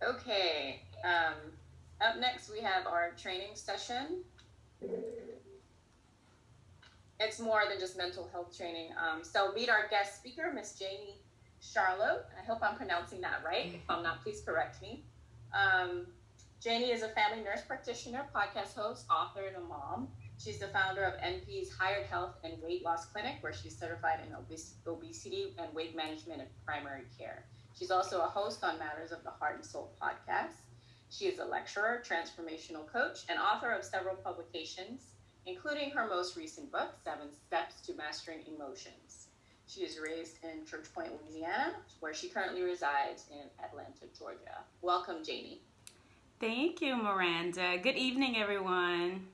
Okay. Up next, we have our training session. It's more than just mental health training. So meet our guest speaker, Miss Janie Charlot. I hope I'm pronouncing that right. If I'm not, please correct me. Janie is a family nurse practitioner, podcast host, author, and a mom. She's the founder of NP's Hired Health and Weight Loss Clinic, where she's certified in obesity and weight management and primary care. She's also a host on Matters of the Heart and Soul podcast. She is a lecturer, transformational coach, and author of several publications, including her most recent book, 7 Steps to Mastering Emotions. She is raised in Church Point, Louisiana, where she currently resides in Atlanta, Georgia. Welcome, Janie. Thank you, Miranda. Good evening, everyone.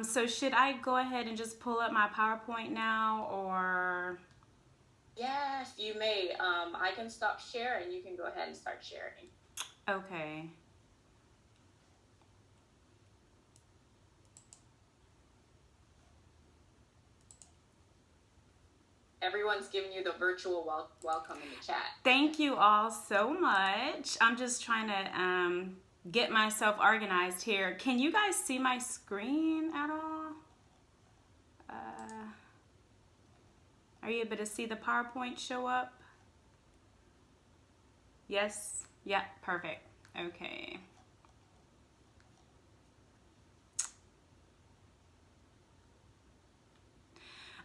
So should I go ahead and just pull up my PowerPoint now, or? Yes, you may. I can stop sharing. You can go ahead and start sharing. Okay. Everyone's giving you the virtual welcome in the chat. Thank you all so much. I'm just trying to get myself organized here. Can you guys see my screen at all? Are you able to see the PowerPoint show up? Yes? Yeah, perfect. Okay.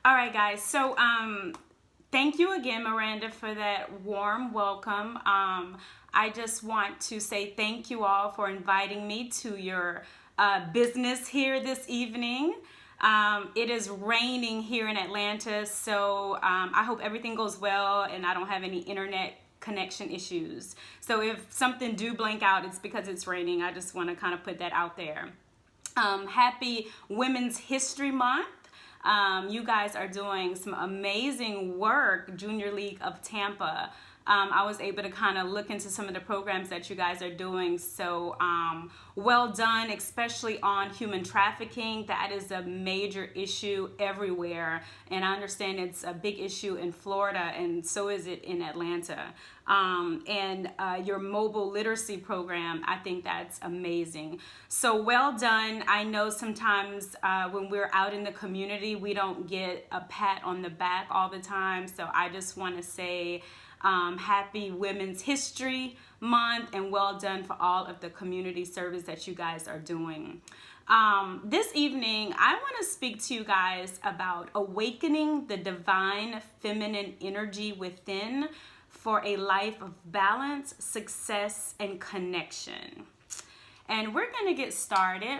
All right, guys. So, thank you again, Miranda, for that warm welcome. I just want to say thank you all for inviting me to your business here this evening. It is raining here in Atlanta, so I hope everything goes well and I don't have any internet connection issues. So if something do blank out, it's because it's raining. I just want to kind of put that out there. Happy Women's History Month. You guys are doing some amazing work, Junior League of Tampa. I was able to kind of look into some of the programs that you guys are doing. So well done, especially on human trafficking. That is a major issue everywhere. And I understand it's a big issue in Florida, and so is it in Atlanta. And your mobile literacy program, I think that's amazing. So well done. I know sometimes when we're out in the community, we don't get a pat on the back all the time. So I just want to say happy Women's History Month and well done for all of the community service that you guys are doing. This evening, I want to speak to you guys about awakening the divine feminine energy within for a life of balance, success, and connection. And we're going to get started.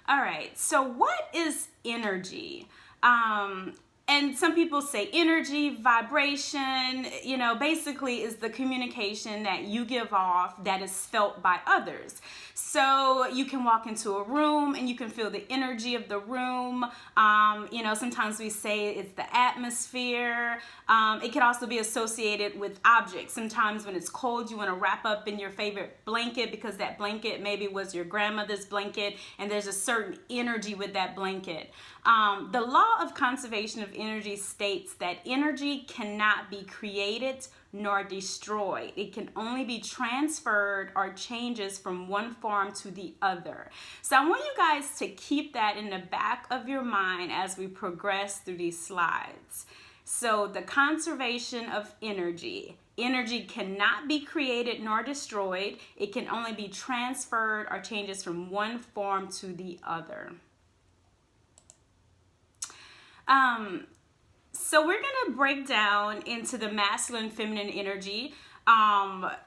All right, so what is energy? And some people say energy, vibration, you know, basically is the communication that you give off that is felt by others. So you can walk into a room and you can feel the energy of the room. You know, sometimes we say it's the atmosphere. It can also be associated with objects. Sometimes when it's cold, you want to wrap up in your favorite blanket because that blanket maybe was your grandmother's blanket and there's a certain energy with that blanket. The law of conservation of energy states that energy cannot be created nor destroyed. It can only be transferred or changes from one form to the other. So I want you guys to keep that in the back of your mind as we progress through these slides. So the conservation of energy. Energy cannot be created nor destroyed. It can only be transferred or changes from one form to the other. So we're going to break down into the masculine, feminine energy.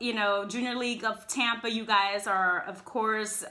You know, Junior League of Tampa, you guys are, of course,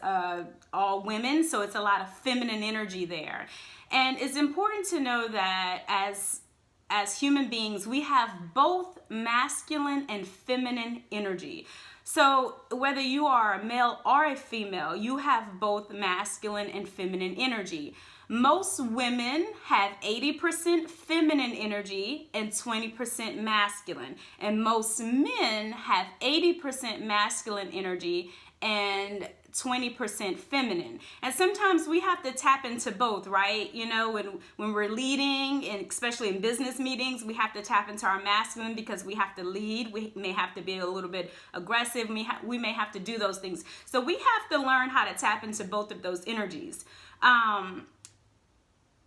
all women, so it's a lot of feminine energy there. And it's important to know that as human beings, we have both masculine and feminine energy. So whether you are a male or a female, you have both masculine and feminine energy. Most women have 80% feminine energy and 20% masculine. And most men have 80% masculine energy and 20% feminine. And sometimes we have to tap into both, right? You know, when we're leading, and especially in business meetings, we have to tap into our masculine because we have to lead. We may have to be a little bit aggressive. We may have to do those things. So we have to learn how to tap into both of those energies. And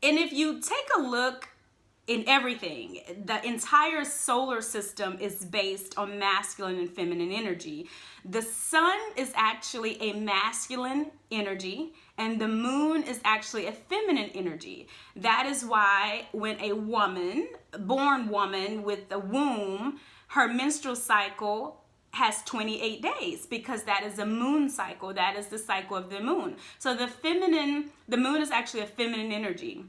if you take a look in everything, the entire solar system is based on masculine and feminine energy. The sun is actually a masculine energy, and the moon is actually a feminine energy. That is why when a woman, born woman with a womb, her menstrual cycle has 28 days, because that is a moon cycle. That is the cycle of the moon. So the moon is actually a feminine energy.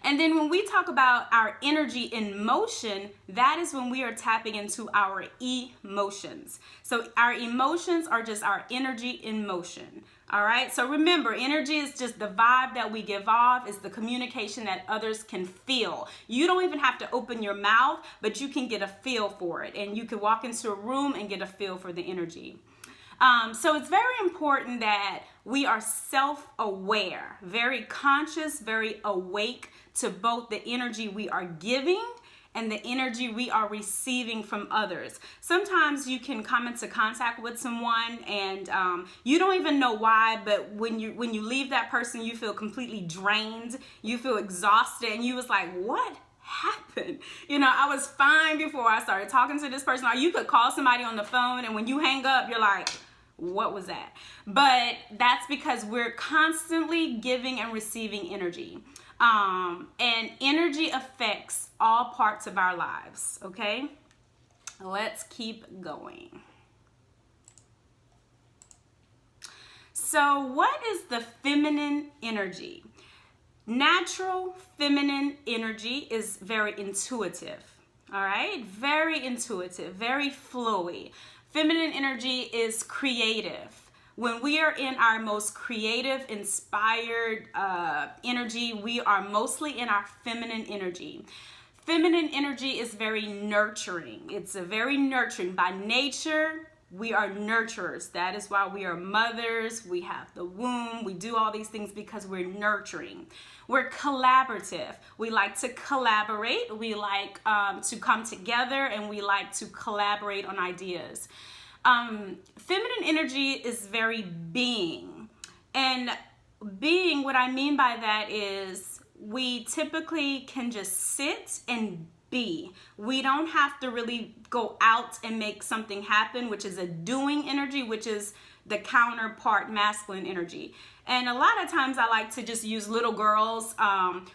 And then when we talk about our energy in motion, that is when we are tapping into our emotions. So our emotions are just our energy in motion. All right. So remember, energy is just the vibe that we give off. It's the communication that others can feel. You don't even have to open your mouth, but you can get a feel for it. And you can walk into a room and get a feel for the energy. So it's very important that we are self-aware, very conscious, very awake to both the energy we are giving and the energy we are receiving from others. Sometimes you can come into contact with someone and you don't even know why, but when you leave that person, you feel completely drained, you feel exhausted, and you was like, what happened? You know, I was fine before I started talking to this person. Or you could call somebody on the phone, and when you hang up, you're like, what was that? But that's because we're constantly giving and receiving energy. And energy affects all parts of our lives, okay? Let's keep going. So what is the feminine energy? Natural feminine energy is very intuitive, all right? Very intuitive, very flowy. Feminine energy is creative. When we are in our most creative, inspired energy, we are mostly in our feminine energy. Feminine energy is very nurturing. It's a very nurturing. By nature, we are nurturers. That is why we are mothers. We have the womb. We do all these things because we're nurturing. We're collaborative. We like to collaborate. We like to come together, and we like to collaborate on ideas. Feminine energy is very being. And being, what I mean by that is we typically can just sit and be. We don't have to really go out and make something happen, which is a doing energy, which is the counterpart masculine energy. And a lot of times I like to just use little girls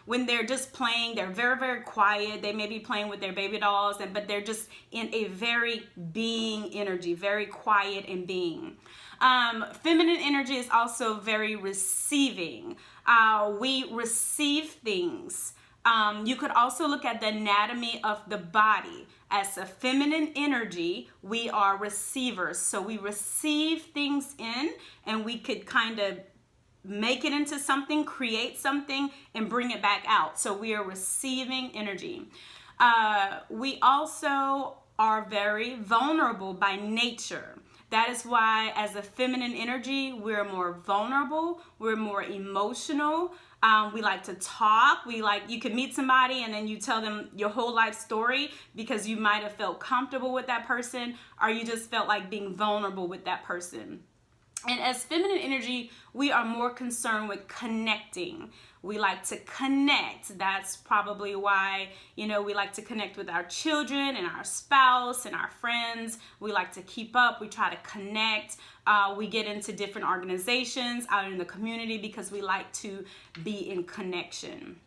when they're just playing. They're very, very quiet. They may be playing with their baby dolls, but they're just in a very being energy, very quiet and being. Feminine energy is also very receiving. We receive things. You could also look at the anatomy of the body. As a feminine energy, we are receivers. So we receive things in, and we could kind of make it into something, create something, and bring it back out. So we are receiving energy. We also are very vulnerable by nature. That is why as a feminine energy, we're more vulnerable, we're more emotional. We like to talk. You could meet somebody and then you tell them your whole life story because you might have felt comfortable with that person, or you just felt like being vulnerable with that person. And as feminine energy, we are more concerned with connecting. We like to connect. That's probably why, we like to connect with our children and our spouse and our friends. We like to keep up. We try to connect. We get into different organizations out in the community because we like to be in connection.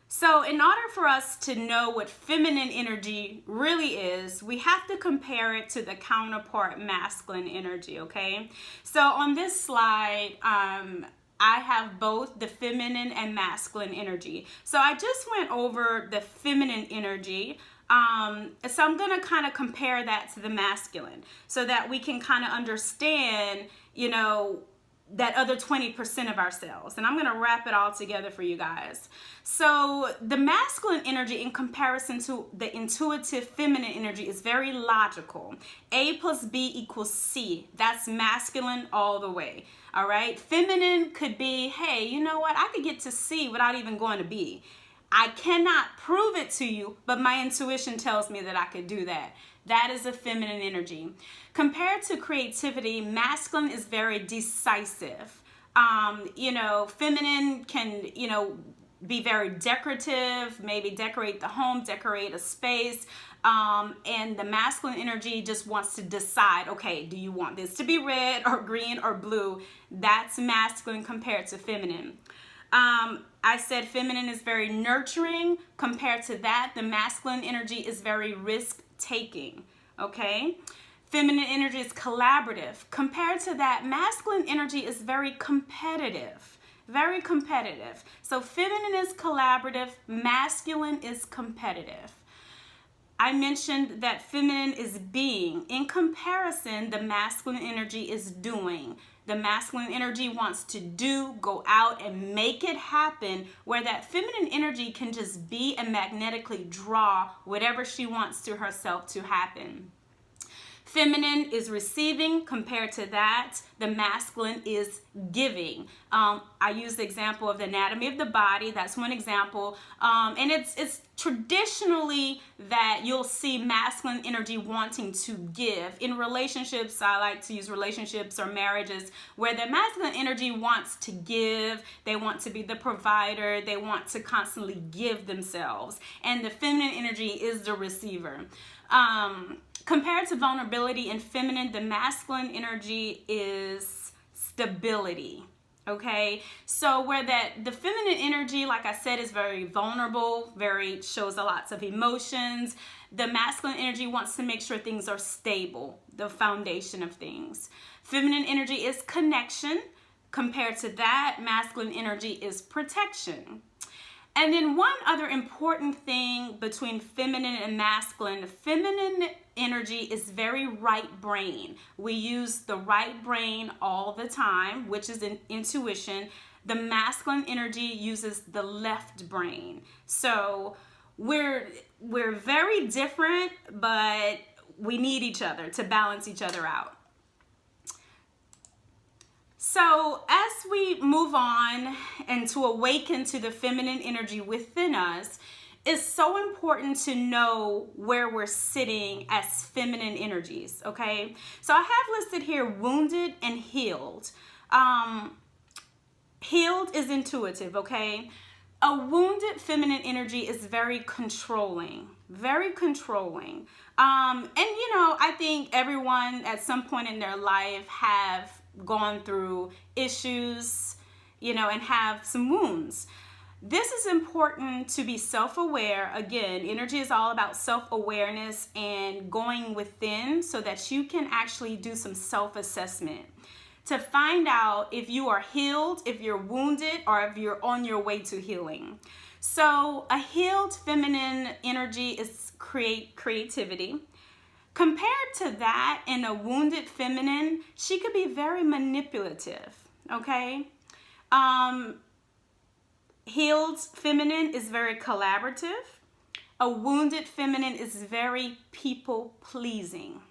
So in order for us to know what feminine energy really is, we have to compare it to the counterpart masculine energy, okay? So on this slide, I have both the feminine and masculine energy. So I just went over the feminine energy. So I'm going to kind of compare that to the masculine so that we can kind of understand, that other 20% of ourselves. And I'm going to wrap it all together for you guys. So the masculine energy in comparison to the intuitive feminine energy is very logical. A plus B equals C. That's masculine all the way. All right. Feminine could be, hey, you know what? I could get to C without even going to B. I cannot prove it to you, but my intuition tells me that I could do that. That is a feminine energy. Compared to creativity, masculine is very decisive. Feminine can, be very decorative, maybe decorate the home, decorate a space. And the masculine energy just wants to decide, okay, do you want this to be red or green or blue? That's masculine compared to feminine. I said feminine is very nurturing. Compared to that, the masculine energy is very risk-taking, okay? Feminine energy is collaborative. Compared to that, masculine energy is very competitive, very competitive. So feminine is collaborative, masculine is competitive. I mentioned that feminine is being. In comparison, the masculine energy is doing. The masculine energy wants to do, go out and make it happen, where that feminine energy can just be and magnetically draw whatever she wants to herself to happen. Feminine is receiving. Compared to that, the masculine is giving. I use the example of the anatomy of the body. That's one example. And it's traditionally that you'll see masculine energy wanting to give. In relationships, I like to use relationships or marriages where the masculine energy wants to give. They want to be the provider. They want to constantly give themselves. And the feminine energy is the receiver. Compared to vulnerability and feminine, the masculine energy is stability. Okay, so where the feminine energy, like I said, is very vulnerable, shows a lots of emotions. The masculine energy wants to make sure things are stable, the foundation of things. Feminine energy is connection. Compared to that, masculine energy is protection. And then one other important thing between feminine and masculine, feminine energy is very right brain. We use the right brain all the time, which is an intuition. The masculine energy uses the left brain. So we're very different, but we need each other to balance each other out. So as we move on and to awaken to the feminine energy within us, it's so important to know where we're sitting as feminine energies, okay? So I have listed here wounded and healed. Healed is intuitive, okay? A wounded feminine energy is very controlling, very controlling. I think everyone at some point in their life have gone through issues, and have some wounds. This is important to be self-aware. Again, energy is all about self-awareness and going within so that you can actually do some self-assessment to find out if you are healed, if you're wounded, or if you're on your way to healing. So a healed feminine energy is creativity. Compared to that, in a wounded feminine, she could be very manipulative, okay? Healed feminine is very collaborative. A wounded feminine is very people-pleasing.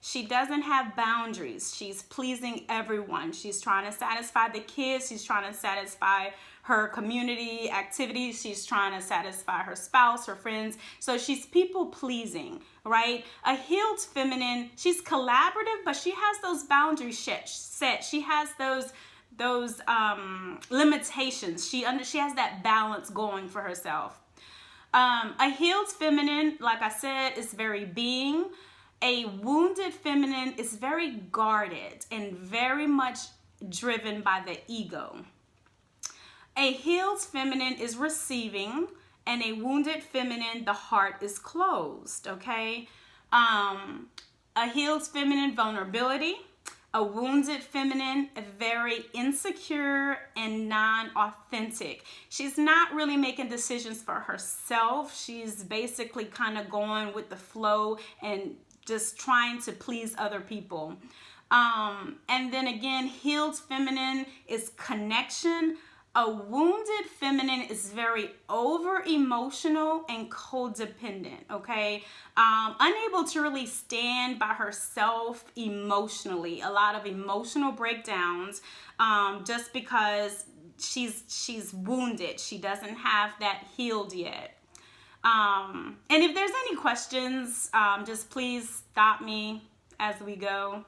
She doesn't have boundaries. She's pleasing everyone. She's trying to satisfy the kids. She's trying to satisfy her community activities. She's trying to satisfy her spouse, her friends. So she's people-pleasing, right? A healed feminine, she's collaborative, but she has those boundaries set. She has those limitations. She has that balance going for herself. A healed feminine, like I said, is very being. A wounded feminine is very guarded and very much driven by the ego. A healed feminine is receiving, and a wounded feminine, the heart is closed, okay? A healed feminine, vulnerability. A wounded feminine, very insecure and non-authentic. She's not really making decisions for herself. She's basically kind of going with the flow and just trying to please other people. And then again, healed feminine is connection. A wounded feminine is very over emotional and codependent, okay? Unable to really stand by herself emotionally. A lot of emotional breakdowns, just because she's wounded. She doesn't have that healed yet. And if there's any questions, just please stop me as we go.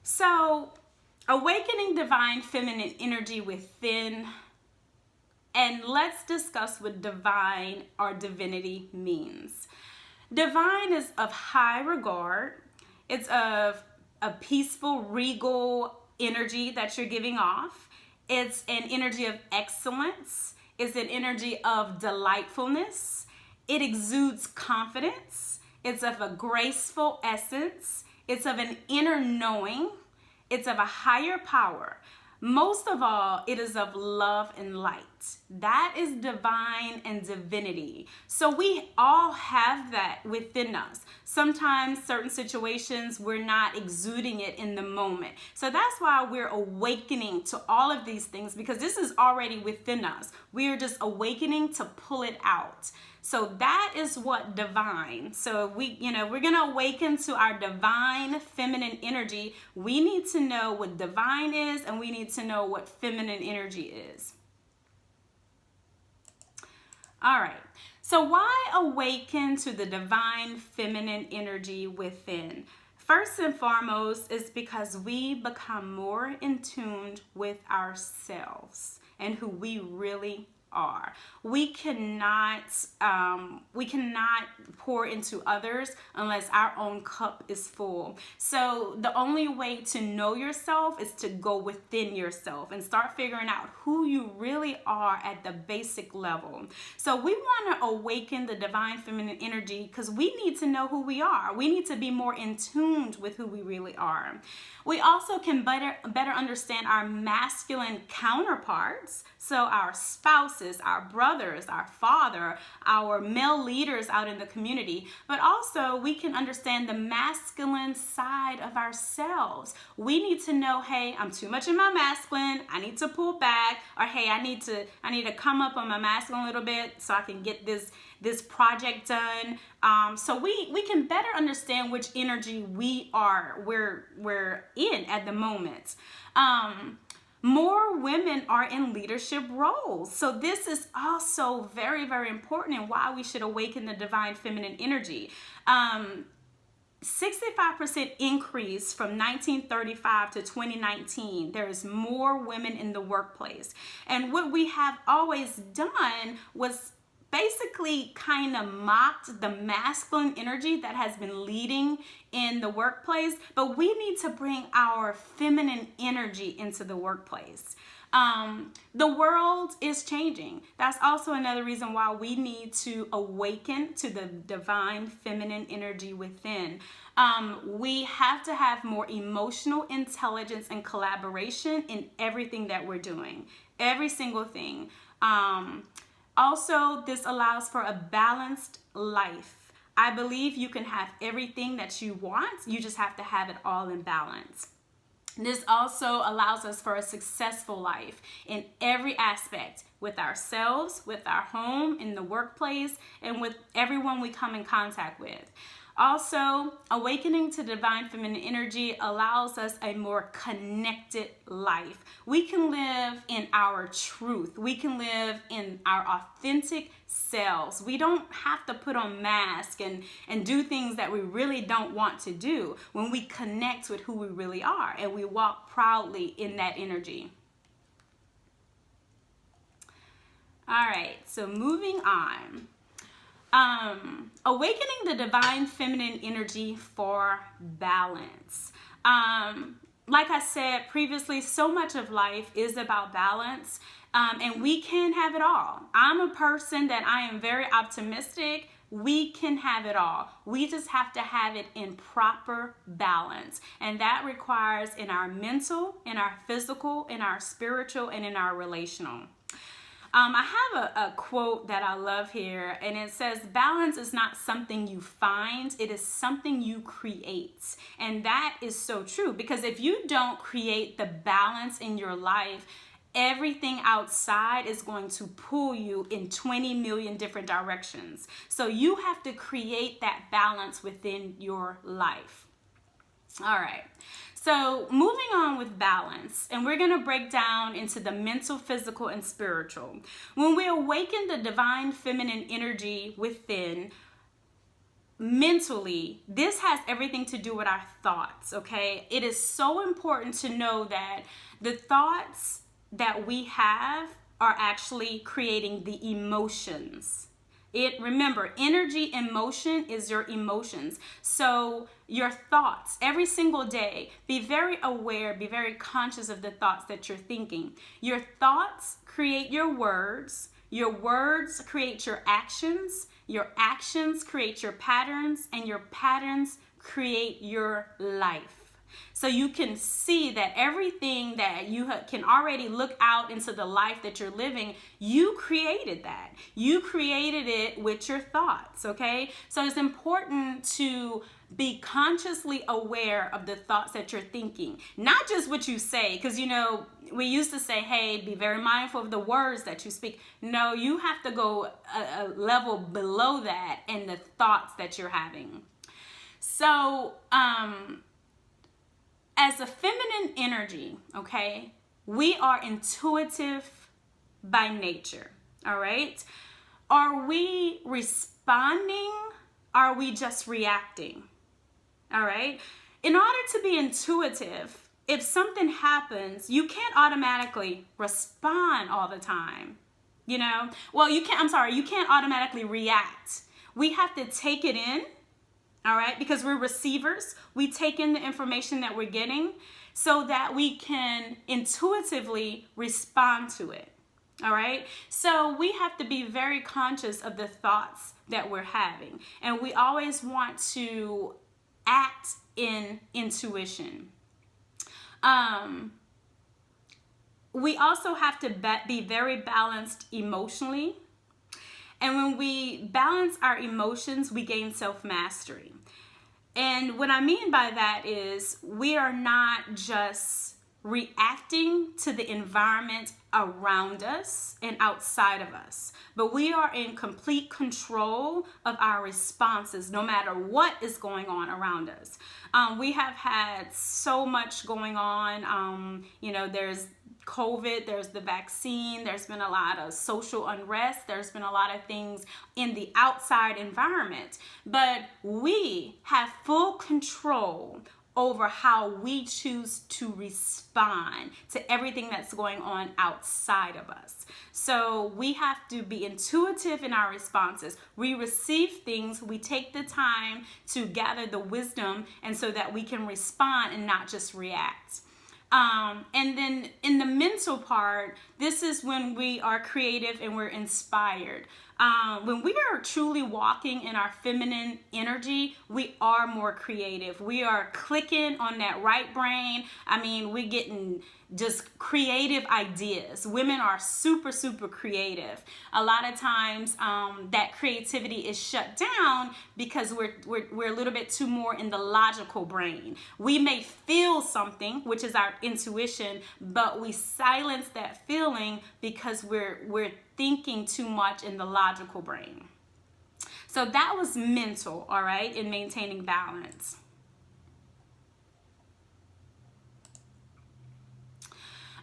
So, awakening divine feminine energy within, and let's discuss what divine or divinity means. Divine is of high regard. It's of a peaceful, regal energy that you're giving off. It's an energy of excellence. It's an energy of delightfulness. It exudes confidence. It's of a graceful essence. It's of an inner knowing. It's of a higher power. Most of all, it is of love and light. That is divine and divinity. So we all have that within us. Sometimes certain situations, we're not exuding it in the moment. So that's why we're awakening to all of these things, because this is already within us. We are just awakening to pull it out. So that is what divine. So we're going to awaken to our divine feminine energy. We need to know what divine is, and we need to know what feminine energy is. All right. So why awaken to the divine feminine energy within? First and foremost is because we become more in tune with ourselves and who we really are. We cannot pour into others unless our own cup is full. So the only way to know yourself is to go within yourself and start figuring out who you really are at the basic level. So we want to awaken the divine feminine energy because we need to know who we are. We need to be more in tune with who we really are. We also can better understand our masculine counterparts, so our spouses, our brothers, our father, our male leaders out in the community, but also we can understand the masculine side of ourselves. We need to know, hey, I'm too much in my masculine, I need to pull back, or hey, I need to come up on my masculine a little bit so I can get this project done. So we can better understand which energy we're in at the moment. More women are in leadership roles. So this is also very, very important and why we should awaken the divine feminine energy. 65% increase from 1935 to 2019. There is more women in the workplace. And what we have always done was basically kind of mocked the masculine energy that has been leading in the workplace, but we need to bring our feminine energy into the workplace. The world is changing. That's also another reason why we need to awaken to the divine feminine energy within. We have to have more emotional intelligence and collaboration in everything that we're doing, every single thing. Also, this allows for a balanced life. I believe you can have everything that you want. You just have to have it all in balance. This also allows us for a successful life in every aspect, with ourselves, with our home, in the workplace, and with everyone we come in contact with. Also, awakening to divine feminine energy allows us a more connected life. We can live in our truth. We can live in our authentic selves. We don't have to put on masks and do things that we really don't want to do when we connect with who we really are and we walk proudly in that energy. All right, so moving on. Awakening the divine feminine energy for balance. Like I said previously, so much of life is about balance, and we can have it all. I'm a person that I am very optimistic. We can have it all. We just have to have it in proper balance, and that requires in our mental, in our physical, in our spiritual, and in our relational. I have a quote that I love here, and it says, balance is not something you find, it is something you create. And that is so true, because if you don't create the balance in your life, everything outside is going to pull you in 20 million different directions. So you have to create that balance within your life. All right. So moving on with balance, and we're going to break down into the mental, physical, and spiritual. When we awaken the divine feminine energy within, mentally, this has everything to do with our thoughts, okay? It is so important to know that the thoughts that we have are actually creating the emotions. Remember, energy in motion is your emotions. So your thoughts every single day, be very aware, be very conscious of the thoughts that you're thinking. Your thoughts create your words create your actions create your patterns, and your patterns create your life. So you can see that everything that you can already look out into the life that you're living, you created that. You created it with your thoughts, okay? So it's important to be consciously aware of the thoughts that you're thinking. Not just what you say, because, we used to say, hey, be very mindful of the words that you speak. No, you have to go a level below that in the thoughts that you're having. So, as a feminine energy, okay, we are intuitive by nature, all right? Are we responding? Are we just reacting? All right? In order to be intuitive, if something happens, you can't automatically respond all the time, Well, you can't automatically react. We have to take it in. All right, because we're receivers. We take in the information that we're getting so that we can intuitively respond to it. All right, so we have to be very conscious of the thoughts that we're having, and we always want to act in intuition. We also have to be very balanced emotionally. And when we balance our emotions, we gain self-mastery. And what I mean by that is we are not just reacting to the environment around us and outside of us, but we are in complete control of our responses no matter what is going on around us. We have had so much going on. There's COVID, there's the vaccine, there's been a lot of social unrest, there's been a lot of things in the outside environment, but we have full control over how we choose to respond to everything that's going on outside of us. So we have to be intuitive in our responses. We receive things, we take the time to gather the wisdom, and so that we can respond and not just react. And then in the mental part, this is when we are creative and we're inspired. When we are truly walking in our feminine energy, we are more creative. We are clicking on that right brain. We're getting just creative ideas. Women are super, super creative. A lot of times that creativity is shut down because we're a little bit too more in the logical brain. We may feel something, which is our intuition, but we silence that feeling because we're thinking too much in the logical brain. So that was mental, all right, in maintaining balance.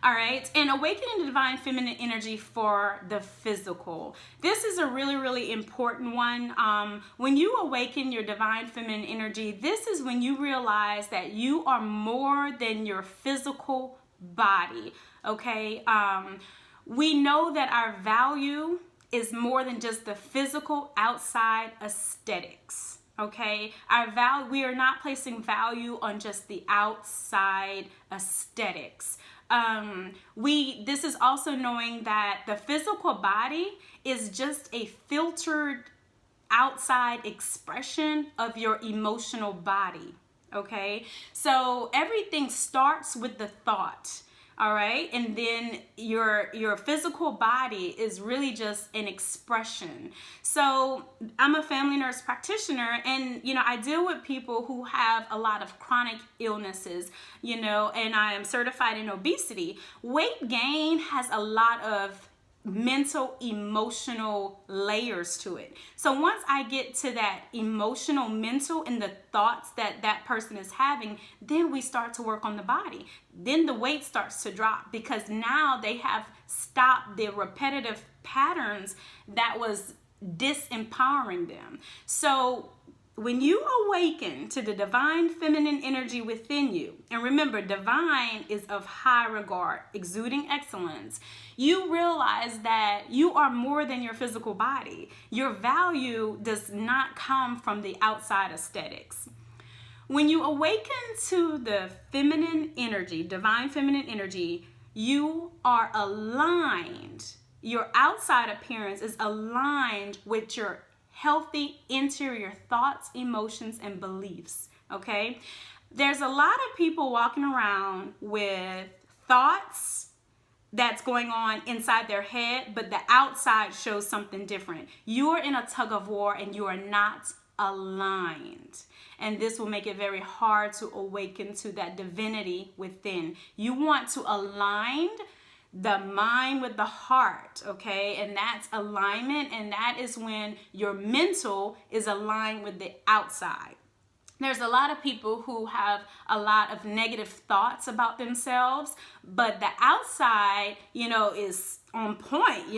All right, and awakening the divine feminine energy for the physical. This is a really, really important one. When you awaken your divine feminine energy, this is when you realize that you are more than your physical body, okay? We know that our value is more than just the physical outside aesthetics, okay? We are not placing value on just the outside aesthetics. This is also knowing that the physical body is just a filtered outside expression of your emotional body, okay? So everything starts with the thought. All right. And then your physical body is really just an expression. So I'm a family nurse practitioner, and I deal with people who have a lot of chronic illnesses, and I am certified in obesity. Weight gain has a lot of mental, emotional layers to it. So once I get to that emotional, mental, and the thoughts that person is having, then we start to work on the body. Then the weight starts to drop, because now they have stopped the repetitive patterns that was disempowering them. So when you awaken to the divine feminine energy within you, and remember, divine is of high regard, exuding excellence, you realize that you are more than your physical body. Your value does not come from the outside aesthetics. When you awaken to the feminine energy, divine feminine energy, you are aligned. Your outside appearance is aligned with your healthy interior thoughts, emotions, and beliefs, okay? There's a lot of people walking around with thoughts that's going on inside their head, but the outside shows something different. You are in a tug of war and you are not aligned. And this will make it very hard to awaken to that divinity within. You want to align the mind with the heart, okay? And that's alignment, and that is when your mental is aligned with the outside. There's a lot of people who have a lot of negative thoughts about themselves, but the outside, is on point,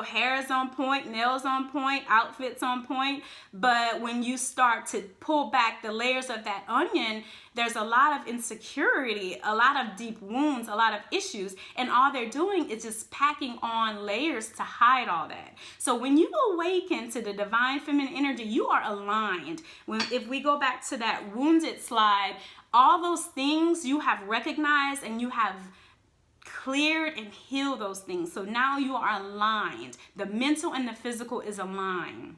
hair is on point, nails on point, outfits on point. But when you start to pull back the layers of that onion, there's a lot of insecurity, a lot of deep wounds, a lot of issues, and all they're doing is just packing on layers to hide all that. So when you awaken to the divine feminine energy, you are aligned. If we go back to that wounded slide, all those things you have recognized and you have cleared and healed those things. So now you are aligned. The mental and the physical is aligned.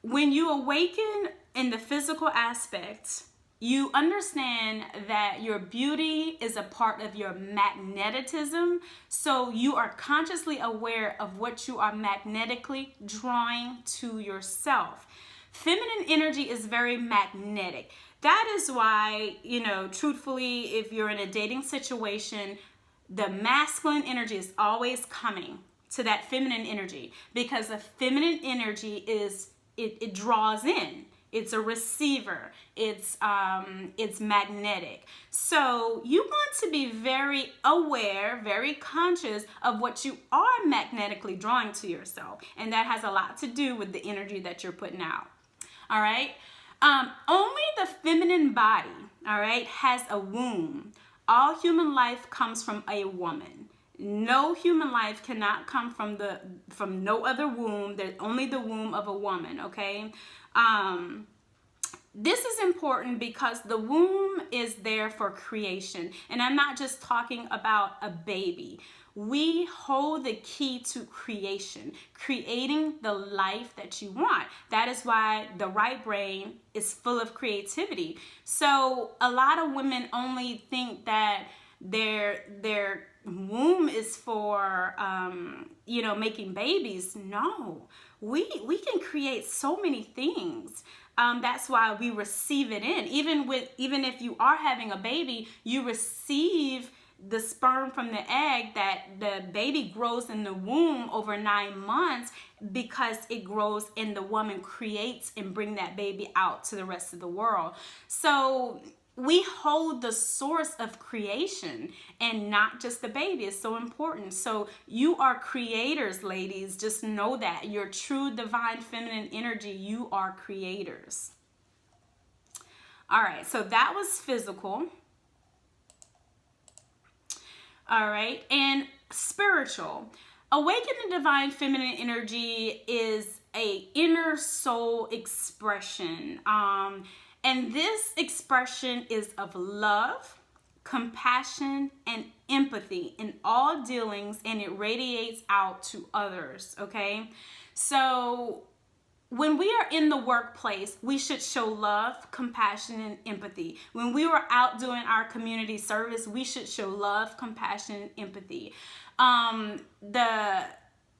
When you awaken in the physical aspect, you understand that your beauty is a part of your magnetism. So you are consciously aware of what you are magnetically drawing to yourself. Feminine energy is very magnetic. That is why, truthfully, if you're in a dating situation, the masculine energy is always coming to that feminine energy, because the feminine energy it draws in. It's a receiver. It's magnetic. So you want to be very aware, very conscious of what you are magnetically drawing to yourself. And that has a lot to do with the energy that you're putting out. All right. Only the feminine body, all right, has a womb. All human life comes from a woman. No human life cannot come from no other womb. There's only the womb of a woman, okay? This is important because the womb is there for creation. And I'm not just talking about a baby. We hold the key to creation, creating the life that you want. That is why the right brain is full of creativity. So a lot of women only think that their womb is for making babies. No, we can create so many things. That's why we receive it in. Even if you are having a baby, you receive the sperm from the egg. That the baby grows in the womb over 9 months, because it grows and the woman creates and bring that baby out to the rest of the world. So we hold the source of creation and not just the baby. It's so important. So you are creators, ladies. Just know that. Your true divine feminine energy, you are creators. All right, so that was physical. All right, and spiritual. Awaken the divine feminine energy is a inner soul expression. And this expression is of love, compassion, and empathy in all dealings, and it radiates out to others, okay? So when we are in the workplace, we should show love, compassion, and empathy. When we were out doing our community service, we should show love, compassion, and empathy. The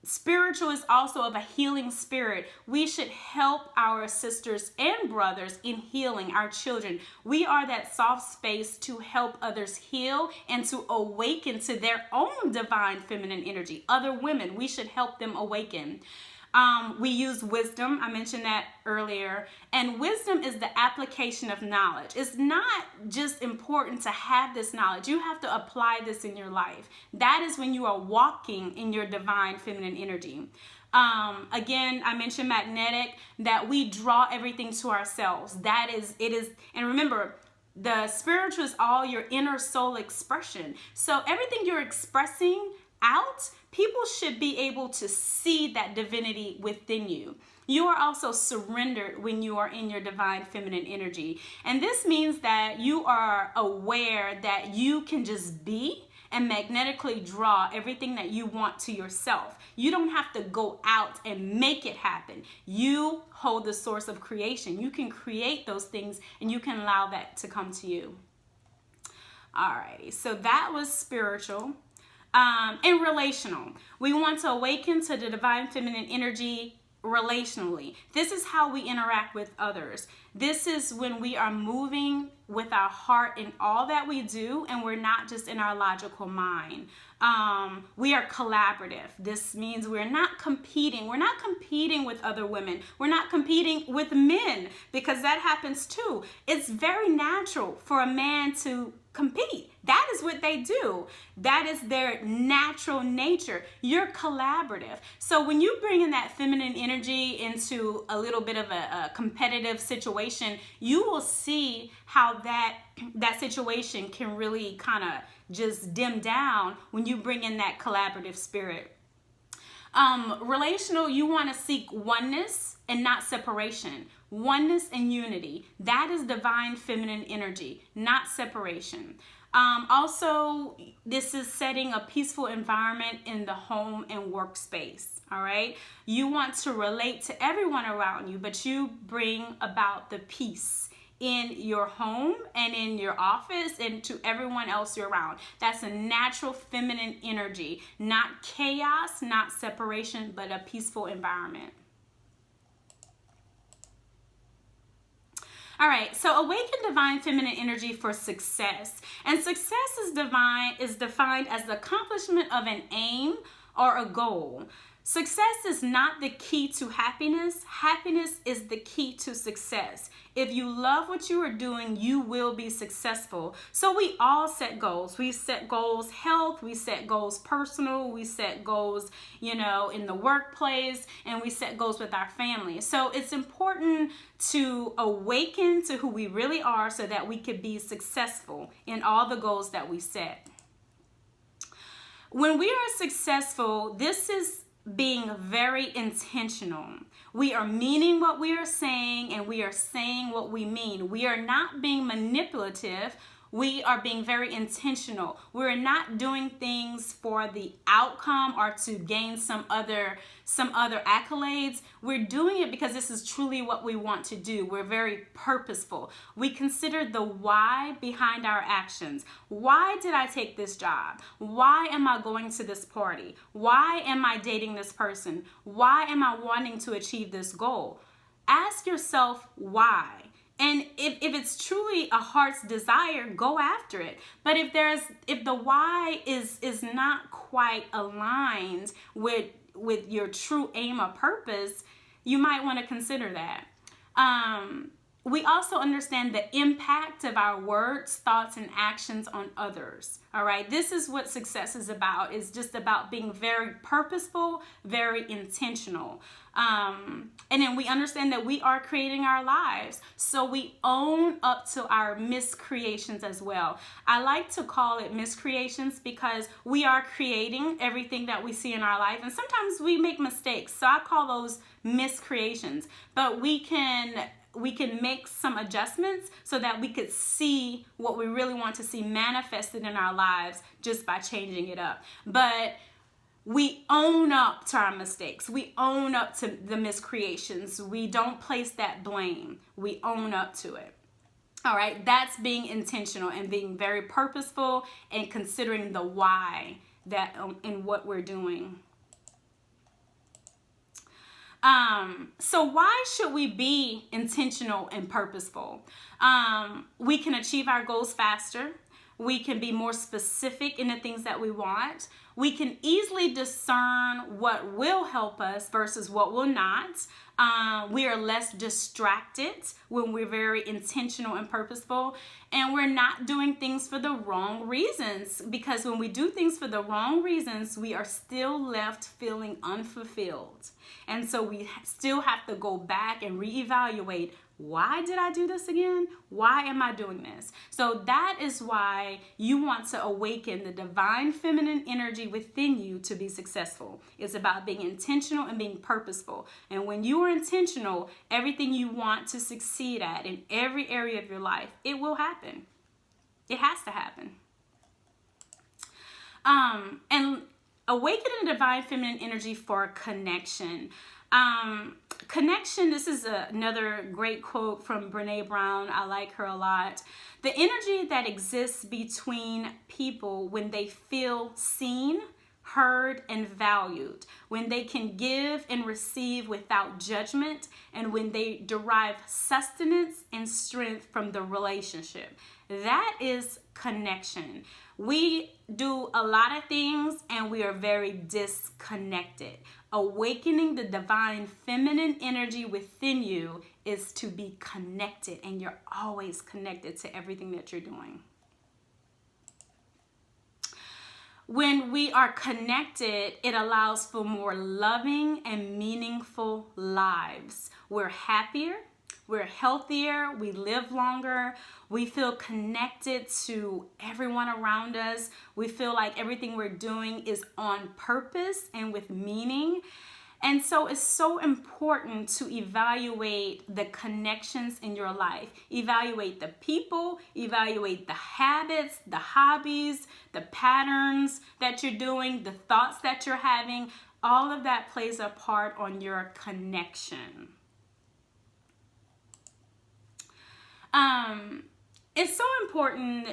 spiritual is also of a healing spirit. We should help our sisters and brothers in healing, our children. We are that soft space to help others heal and to awaken to their own divine feminine energy. Other women, we should help them awaken. We use wisdom. I mentioned that earlier. And wisdom is the application of knowledge. It's not just important to have this knowledge. You have to apply this in your life. That is when you are walking in your divine feminine energy. Again, I mentioned magnetic, that we draw everything to ourselves. It is, and remember, the spiritual is all your inner soul expression. So everything you're expressing out, people should be able to see that divinity within you. You are also surrendered when you are in your divine feminine energy. And this means that you are aware that you can just be and magnetically draw everything that you want to yourself. You don't have to go out and make it happen. You hold the source of creation. You can create those things and you can allow that to come to you. Alrighty, so that was spiritual. And relational. We want to awaken to the divine feminine energy relationally. This is how we interact with others. This is when we are moving with our heart in all that we do, and we're not just in our logical mind. We are collaborative. This means we're not competing. We're not competing with other women. We're not competing with men, because that happens too. It's very natural for a man to compete. That is what they do. That is their natural nature. You're collaborative. So when you bring in that feminine energy into a little bit of a competitive situation, you will see how that situation can really kind of just dim down when you bring in that collaborative spirit. Relational, you want to seek oneness and not separation. Oneness and unity. That is divine feminine energy, not separation. Also, this is setting a peaceful environment in the home and workspace. All right. You want to relate to everyone around you, but you bring about the peace in your home and in your office and to everyone else you're around. That's a natural feminine energy, not chaos, not separation, but a peaceful environment. All right, so awaken divine feminine energy for success. And success is defined as the accomplishment of an aim or a goal. Success is not the key to happiness. Happiness is the key to success. If you love what you are doing, you will be successful. So we all set goals. We set goals health, we set goals personal, we set goals, in the workplace, and we set goals with our family. So it's important to awaken to who we really are so that we could be successful in all the goals that we set. When we are successful, this is being very intentional. We are meaning what we are saying, and we are saying what we mean. We are not being manipulative. We are being very intentional. We're not doing things for the outcome or to gain some other accolades. We're doing it because this is truly what we want to do. We're very purposeful. We consider the why behind our actions. Why did I take this job? Why am I going to this party? Why am I dating this person? Why am I wanting to achieve this goal? Ask yourself why. And if it's truly a heart's desire, go after it. But if the why is not quite aligned with your true aim or purpose, you might want to consider that. We also understand the impact of our words, thoughts, and actions on others. All right. This is what success is about. It's just about being very purposeful, very intentional. And then we understand that we are creating our lives. So we own up to our miscreations as well. I like to call it miscreations because we are creating everything that we see in our life. And sometimes we make mistakes. So I call those miscreations. But we can make some adjustments so that we could see what we really want to see manifested in our lives just by changing it up. But we own up to our mistakes. We own up to the miscreations. We don't place that blame. We own up to it. All right, that's being intentional and being very purposeful and considering the why that in what we're doing. So why should we be intentional and purposeful? We can achieve our goals faster. We can be more specific in the things that we want. We can easily discern what will help us versus what will not. We are less distracted when we're very intentional and purposeful, and we're not doing things for the wrong reasons, because when we do things for the wrong reasons, we are still left feeling unfulfilled. And so we still have to go back and reevaluate, why did I do this again? Why am I doing this? So that is why you want to awaken the divine feminine energy within you to be successful. It's about being intentional and being purposeful. And when you are intentional, everything you want to succeed at in every area of your life, it will happen. It has to happen. And awakening the divine feminine energy for connection. Connection, this is another great quote from Brene Brown. I like her a lot. The energy that exists between people when they feel seen, heard, and valued, when they can give and receive without judgment, and when they derive sustenance and strength from the relationship. That is connection. We do a lot of things and we are very disconnected. Awakening the divine feminine energy within you is to be connected, and you're always connected to everything that you're doing. When we are connected, it allows for more loving and meaningful lives. We're happier, we're healthier, we live longer, we feel connected to everyone around us. We feel like everything we're doing is on purpose and with meaning. And so it's so important to evaluate the connections in your life. Evaluate the people, evaluate the habits, the hobbies, the patterns that you're doing, the thoughts that you're having. All of that plays a part on your connection. It's so important,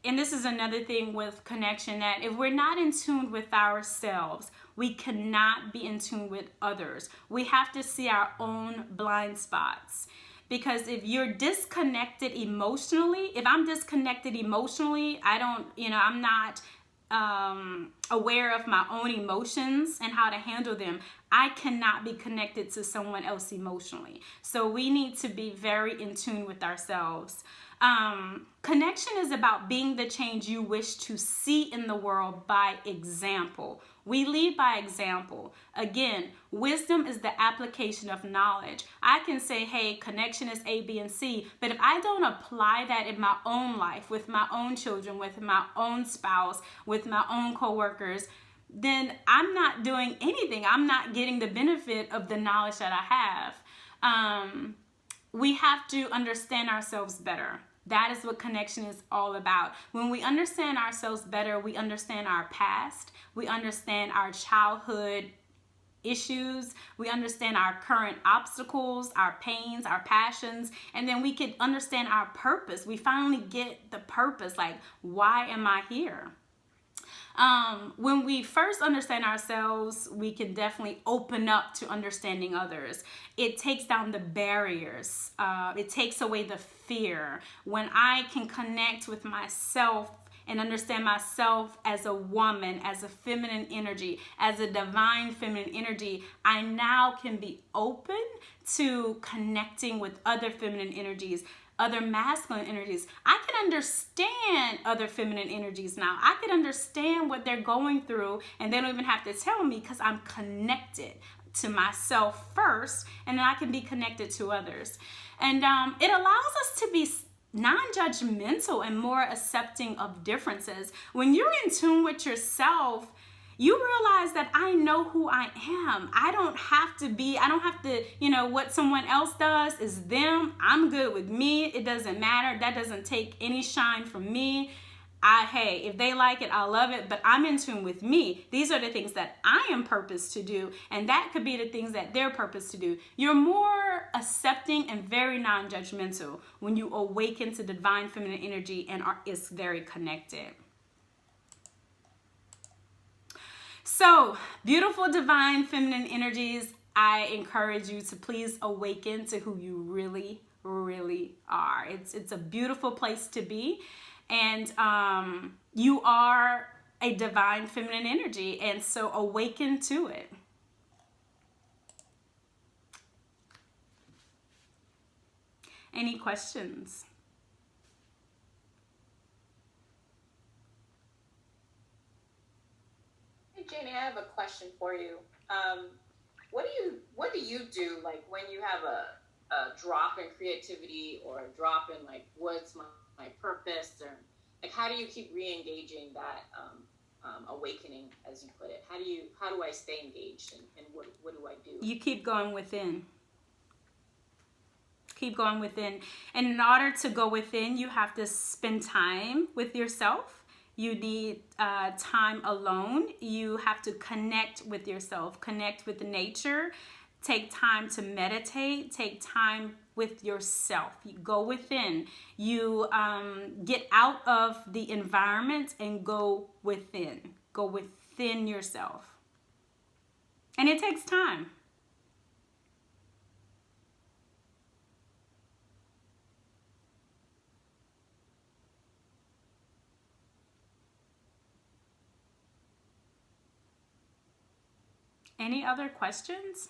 and this is another thing with connection, that if we're not in tune with ourselves, we cannot be in tune with others. We have to see our own blind spots. Because if you're disconnected emotionally, if I'm disconnected emotionally, I'm not aware of my own emotions and how to handle them, I cannot be connected to someone else emotionally. So we need to be very in tune with ourselves. Connection is about being the change you wish to see in the world by example. We lead by example. Again, wisdom is the application of knowledge. I can say, hey, connection is A, B, and C, but if I don't apply that in my own life, with my own children, with my own spouse, with my own coworkers, then I'm not doing anything. I'm not getting the benefit of the knowledge that I have. We have to understand ourselves better. That is what connection is all about. When we understand ourselves better, we understand our past, we understand our childhood issues, we understand our current obstacles, our pains, our passions, and then we can understand our purpose. We finally get the purpose, like, why am I here? When we first understand ourselves, we can definitely open up to understanding others. It takes down the barriers. It takes away the fear. When I can connect with myself and understand myself as a woman, as a feminine energy, as a divine feminine energy, I now can be open to connecting with other feminine energies, other masculine energies. I can understand other feminine energies now. I can understand what they're going through, and they don't even have to tell me because I'm connected to myself first, and then I can be connected to others. And it allows us to be non-judgmental and more accepting of differences. When you're in tune with yourself, you realize that I know who I am. I don't have to, what someone else does is them. I'm good with me. It doesn't matter. That doesn't take any shine from me. Hey, if they like it, I love it, but I'm in tune with me. These are the things that I am purposed to do, and that could be the things that they're purposed to do. You're more accepting and very non-judgmental when you awaken to divine feminine energy and is very connected. So, beautiful divine feminine energies, I encourage you to please awaken to who you really, really are. It's a beautiful place to be. And you are a divine feminine energy, and so awaken to it. Any questions? Hey, Janie, I have a question for you. What do you do like when you have a drop in creativity or a drop in like what's my purpose, or like how do you keep re-engaging that awakening, as you put it? How do I stay engaged, and what do I do? You keep going within. Keep going within. And in order to go within, you have to spend time with yourself. You need time alone. You have to connect with yourself, connect with nature. Take time to meditate. Take time with yourself. You go within. You get out of the environment and go within. Go within yourself. And it takes time. Any other questions?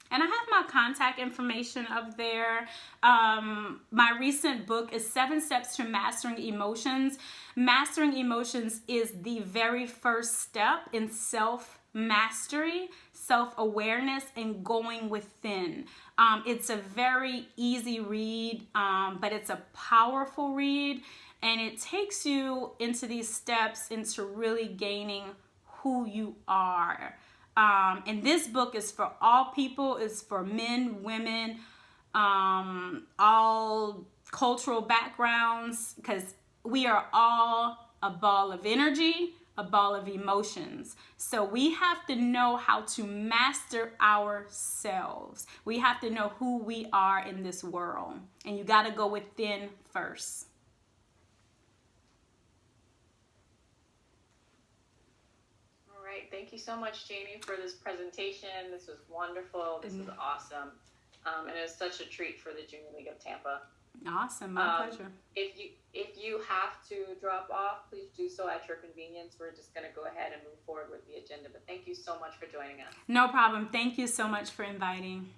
And I have my contact information up there. My recent book is 7 Steps to Mastering Emotions. Mastering emotions is the very first step in self-mastery, self-awareness, and going within. It's a very easy read, but it's a powerful read. And it takes you into these steps into really gaining who you are. And this book is for all people. It's for men, women, all cultural backgrounds, because we are all a ball of energy, a ball of emotions. So we have to know how to master ourselves. We have to know who we are in this world. And you got to go within first. Thank you so much, Janie, for this presentation. This was wonderful. This was awesome. And it was such a treat for the Junior League of Tampa. Awesome. My pleasure. If you have to drop off, please do so at your convenience. We're just going to go ahead and move forward with the agenda. But thank you so much for joining us. No problem. Thank you so much for inviting.